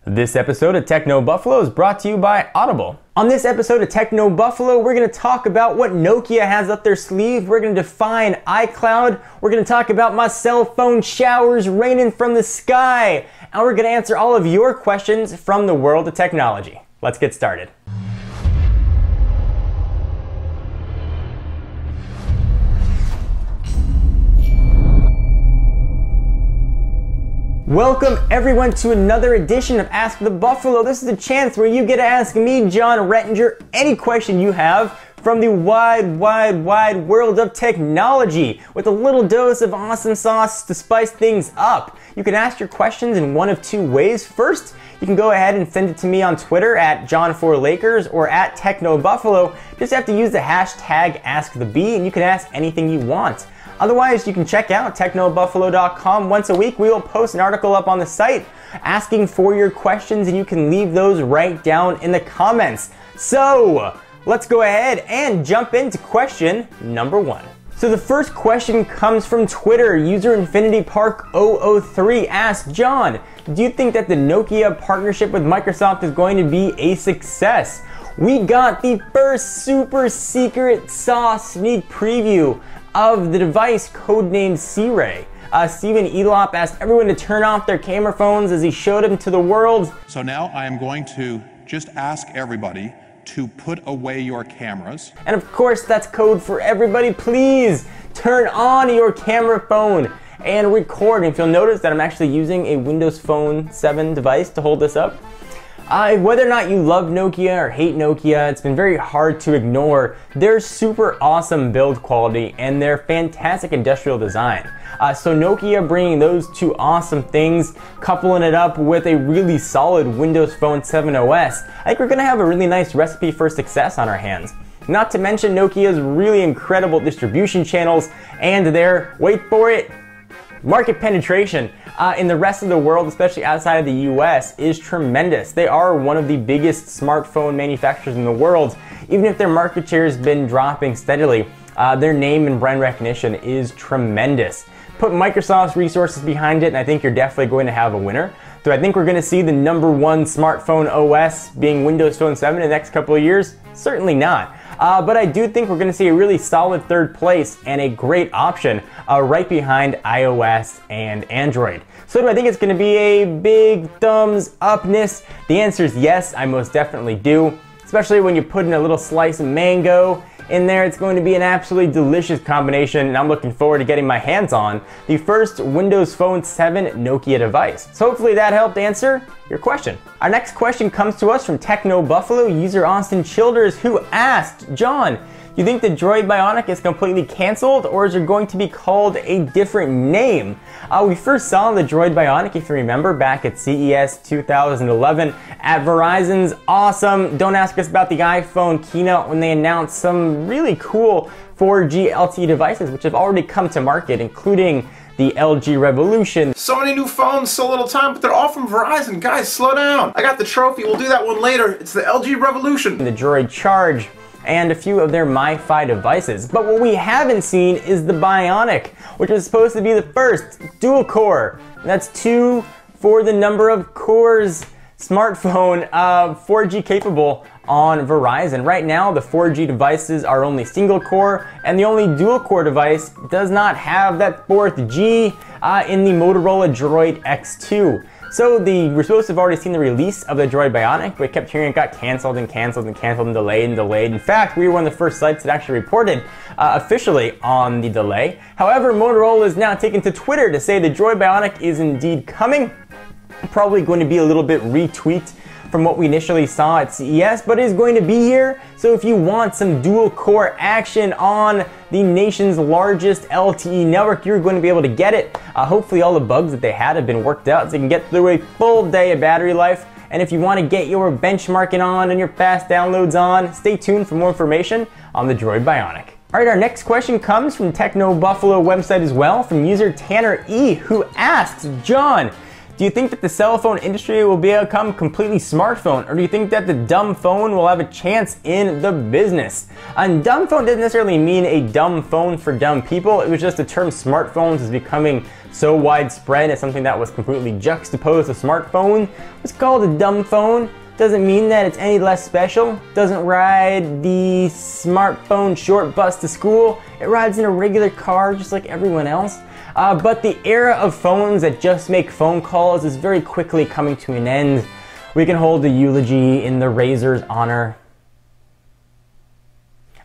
This episode of TechnoBuffalo is brought to you by Audible. On this episode of TechnoBuffalo, we're going to talk about what Nokia has up their sleeve. We're going to define iCloud. We're going to talk about my cell phone showers raining from the sky. And we're going to answer all of your questions from the world of technology. Let's get started. Welcome everyone to another edition of Ask the Buffalo. This is a chance where you get to ask me, John Rettinger, any question you have from the wide world of technology with a little dose of awesome sauce to spice things up. You can ask your questions in one of two ways. First, you can go ahead and send it to me on Twitter at John4Lakers or at TechnoBuffalo. Just have to use the hashtag AskTheBee and you can ask anything you want. Otherwise, you can check out TechnoBuffalo.com. Once a week, we will post an article up on the site asking for your questions, and you can leave those right down in the comments. So, let's go ahead and jump into question number one. So the first question comes from Twitter. User InfinityPark003 asks, John, do you think that the Nokia partnership with Microsoft is going to be a success? We got the first super secret sauce sneak preview of the device codenamed C-Ray. Stephen Elop asked everyone to turn off their camera phones as he showed them to the world. So now I am going to just ask everybody to put away your cameras. And of course that's code for everybody. Please turn on your camera phone and record. And if you'll notice that I'm actually using a Windows Phone 7 device to hold this up. Whether or not you love Nokia or hate Nokia, it's been very hard to ignore their super awesome build quality and their fantastic industrial design. So Nokia bringing those two awesome things, coupling it up with a really solid Windows Phone 7 OS, I think we're going to have a really nice recipe for success on our hands. Not to mention Nokia's really incredible distribution channels and their, wait for it, market penetration in the rest of the world, especially outside of the US, is tremendous. They are one of the biggest smartphone manufacturers in the world. Even if their market share has been dropping steadily, their name and brand recognition is tremendous. Put Microsoft's resources behind it and I think you're definitely going to have a winner. Do I think we're going to see the #1 smartphone OS being Windows Phone 7 in the next couple of years? Certainly not. But I do think we're going to see a really solid third place and a great option right behind iOS and Android. So do I think it's going to be a big thumbs upness? The answer is yes, I most definitely do. Especially when you put in a little slice of mango in there, it's going to be an absolutely delicious combination, and I'm looking forward to getting my hands on the first Windows Phone 7 Nokia device. So hopefully that helped answer your question. Our next question comes to us from TechnoBuffalo user Austin Childers, who asked, John, do you think the Droid Bionic is completely canceled, or is it going to be called a different name? We first saw the Droid Bionic, if you remember, back at CES 2011 at Verizon's awesome Don't Ask Us About the iPhone keynote when they announced some really cool 4G LTE devices which have already come to market, including the LG Revolution. So many new phones, so little time, but they're all from Verizon. Guys, slow down. I got the trophy, we'll do that one later. It's the LG Revolution. The Droid Charge, and a few of their MiFi devices. But what we haven't seen is the Bionic, which is supposed to be the first dual core. That's 2 for the number of cores smartphone 4G capable on Verizon. Right now, the 4G devices are only single core, and the only dual core device does not have that 4th G in the Motorola Droid X2. So we're supposed to have already seen the release of the Droid Bionic, but we kept hearing it got canceled and canceled and canceled and delayed and delayed. In fact, we were one of the first sites that actually reported officially on the delay. However, Motorola is now taking to Twitter to say the Droid Bionic is indeed coming. Probably going to be a little bit retweaked from what we initially saw at CES, but it is going to be here. So if you want some dual core action on the nation's largest LTE network, you're going to be able to get it. Hopefully all the bugs that they had have been worked out so you can get through a full day of battery life. And if you want to get your benchmarking on and your fast downloads on, stay tuned for more information on the Droid Bionic. Alright, our next question comes from TechnoBuffalo website as well, from user Tanner E, who asks, John, do you think that the cell phone industry will become completely smartphone, or do you think that the dumb phone will have a chance in the business? And dumb phone doesn't necessarily mean a dumb phone for dumb people. It was just the term smartphones is becoming so widespread as something that was completely juxtaposed to smartphone. It was called a dumb phone. Doesn't mean that it's any less special. Doesn't ride the smartphone short bus to school. It rides in a regular car just like everyone else. But the era of phones that just make phone calls is very quickly coming to an end. We can hold a eulogy in the Razor's honor.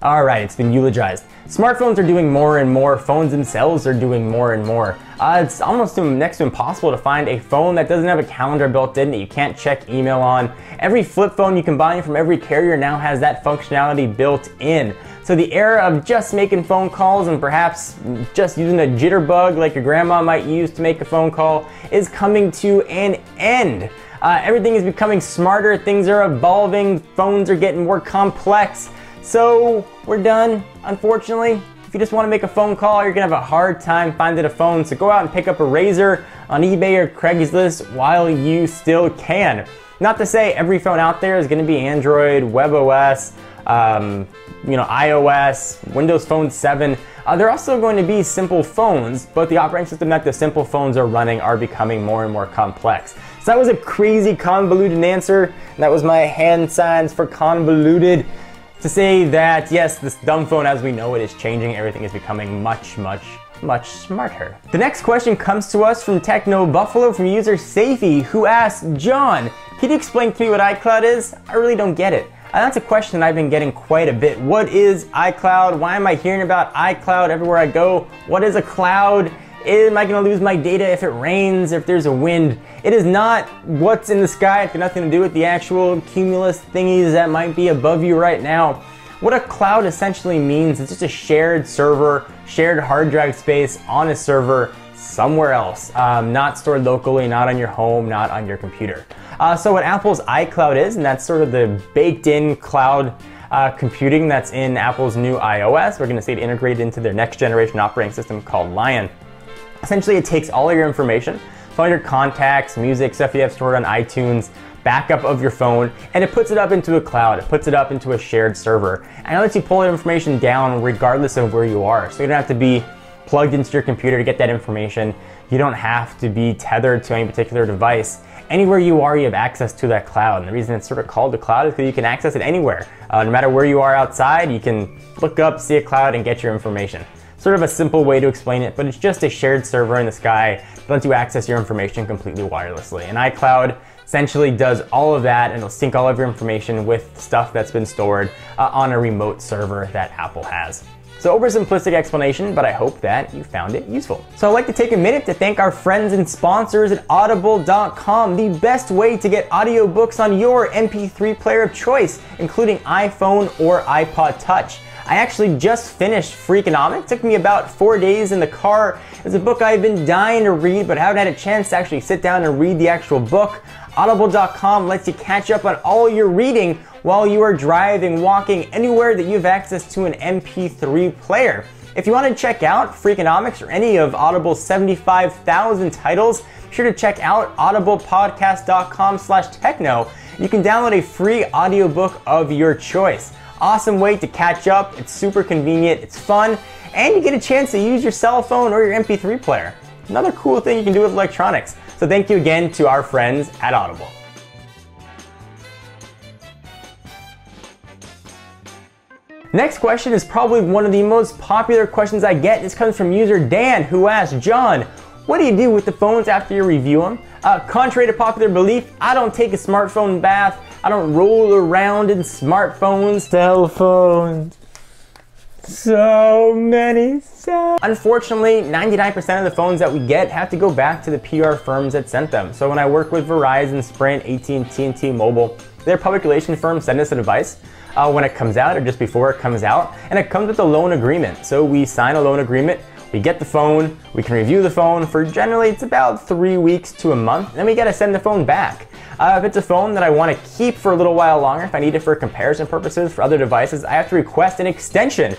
Alright, it's been eulogized. Smartphones are doing more and more. Phones themselves are doing more and more. It's almost next to impossible to find a phone that doesn't have a calendar built in that you can't check email on. Every flip phone you can buy from every carrier now has that functionality built in. So the era of just making phone calls and perhaps just using a jitterbug like your grandma might use to make a phone call is coming to an end. Everything is becoming smarter, things are evolving, phones are getting more complex. So we're done, unfortunately. If you just want to make a phone call, you're gonna have a hard time finding a phone. So go out and pick up a Razor on eBay or Craigslist while you still can. Not to say every phone out there is gonna be Android, WebOS, iOS, Windows Phone 7. They're also going to be simple phones, but the operating system that the simple phones are running are becoming more and more complex. So that was a crazy convoluted answer. That was my hand signs for convoluted. To say that, yes, this dumb phone as we know it is changing, everything is becoming much smarter. The next question comes to us from TechnoBuffalo from user Safey, who asked, John, can you explain to me what iCloud is? I really don't get it. That's a question I've been getting quite a bit. What is iCloud? Why am I hearing about iCloud everywhere I go? What is a cloud? Am I gonna lose my data if it rains, if there's a wind? It is not what's in the sky. It's got nothing to do with the actual cumulus thingies that might be above you right now. What a cloud essentially means is just a shared server, shared hard drive space on a server somewhere else, not stored locally, not on your home, not on your computer. So what Apple's iCloud is, and that's sort of the baked-in cloud computing that's in Apple's new iOS. We're gonna see it integrated into their next generation operating system called Lion. Essentially, it takes all of your information, so all your contacts, music, stuff you have stored on iTunes, backup of your phone, and it puts it up into a cloud. It puts it up into a shared server. And it lets you pull that information down regardless of where you are. So you don't have to be plugged into your computer to get that information. You don't have to be tethered to any particular device. Anywhere you are, you have access to that cloud. And the reason it's sort of called the cloud is because you can access it anywhere. No matter where you are outside, you can look up, see a cloud, and get your information. Sort of a simple way to explain it, but it's just a shared server in the sky that lets you access your information completely wirelessly. And iCloud essentially does all of that, and it'll sync all of your information with stuff that's been stored on a remote server that Apple has. So oversimplistic explanation, but I hope that you found it useful. So I'd like to take a minute to thank our friends and sponsors at audible.com, the best way to get audiobooks on your MP3 player of choice, including iPhone or iPod Touch. I actually just finished Freakonomics. It took me about 4 days in the car. It's a book I've been dying to read, but haven't had a chance to actually sit down and read the actual book. Audible.com lets you catch up on all your reading while you are driving, walking, anywhere that you have access to an MP3 player. If you want to check out Freakonomics or any of Audible's 75,000 titles, be sure to check out audiblepodcast.com/techno. You can download a free audiobook of your choice. Awesome way to catch up, it's super convenient, it's fun, and you get a chance to use your cell phone or your MP3 player. Another cool thing you can do with electronics. So thank you again to our friends at Audible. Next question is probably one of the most popular questions I get. This comes from user Dan, who asked, John, what do you do with the phones after you review them? Contrary to popular belief, I don't take a smartphone bath. I don't roll around in smartphones, cell phones. So many cell. Unfortunately, 99% of the phones that we get have to go back to the PR firms that sent them. So when I work with Verizon, Sprint, AT&T, and T-Mobile, their public relations firms send us a device when it comes out or just before it comes out, and it comes with a loan agreement. So we sign a loan agreement, we get the phone, we can review the phone for generally it's about 3 weeks to a month, and then we gotta send the phone back. If it's a phone that I want to keep for a little while longer, if I need it for comparison purposes for other devices, I have to request an extension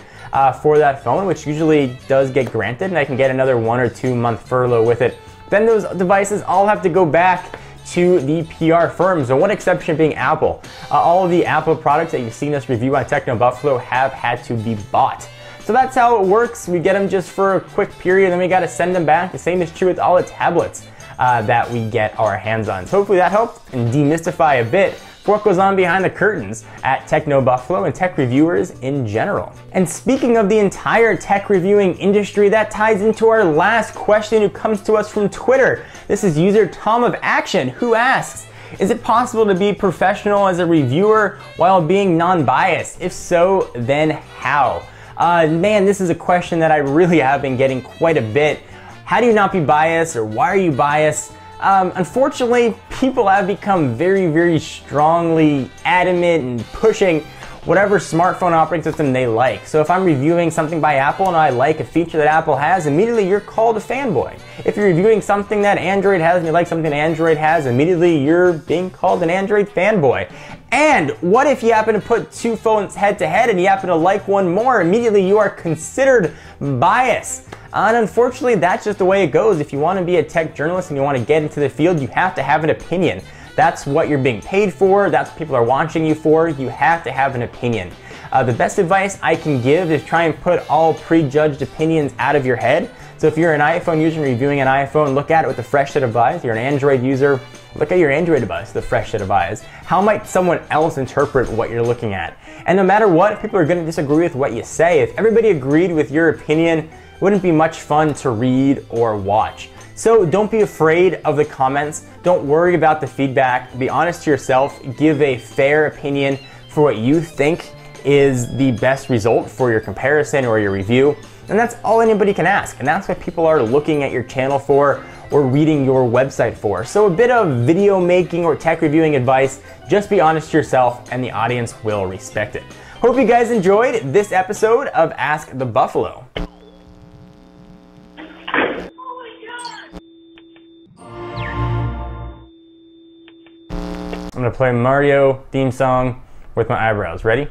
for that phone, which usually does get granted, and I can get another 1 or 2 month furlough with it. Then those devices all have to go back to the PR firms, and one exception being Apple. All of the Apple products that you've seen us review on TechnoBuffalo have had to be bought. So that's how it works. We get them just for a quick period, then we got to send them back. The same is true with all the tablets that we get our hands on. So hopefully that helped and demystify a bit for what goes on behind the curtains at TechnoBuffalo and tech reviewers in general. And speaking of the entire tech reviewing industry, that ties into our last question who comes to us from Twitter. This is user Tom of Action, who asks, is it possible to be professional as a reviewer while being non-biased? If so, then how? Man, this is a question that I really have been getting quite a bit. How do you not be biased, or why are you biased? Unfortunately, people have become very, very strongly adamant and pushing whatever smartphone operating system they like. So if I'm reviewing something by Apple and I like a feature that Apple has, immediately you're called a fanboy. If you're reviewing something that Android has and you like something Android has, immediately you're being called an Android fanboy. And what if you happen to put two phones head to head and you happen to like one more? Immediately you are considered biased. And unfortunately, that's just the way it goes. If you want to be a tech journalist and you want to get into the field, you have to have an opinion. That's what you're being paid for. That's what people are watching you for. You have to have an opinion. The best advice I can give is try and put all prejudged opinions out of your head. So if you're an iPhone user and reviewing an iPhone, look at it with a fresh set of eyes. You're an Android user, look at your Android device with a fresh set of eyes. How might someone else interpret what you're looking at? And no matter what, people are going to disagree with what you say. If everybody agreed with your opinion, it wouldn't be much fun to read or watch. So don't be afraid of the comments. Don't worry about the feedback. Be honest to yourself. Give a fair opinion for what you think is the best result for your comparison or your review. And that's all anybody can ask. And that's what people are looking at your channel for or reading your website for. So a bit of video making or tech reviewing advice, just be honest to yourself and the audience will respect it. Hope you guys enjoyed this episode of Ask the Buffalo. I'm gonna play Mario theme song with my eyebrows. Ready?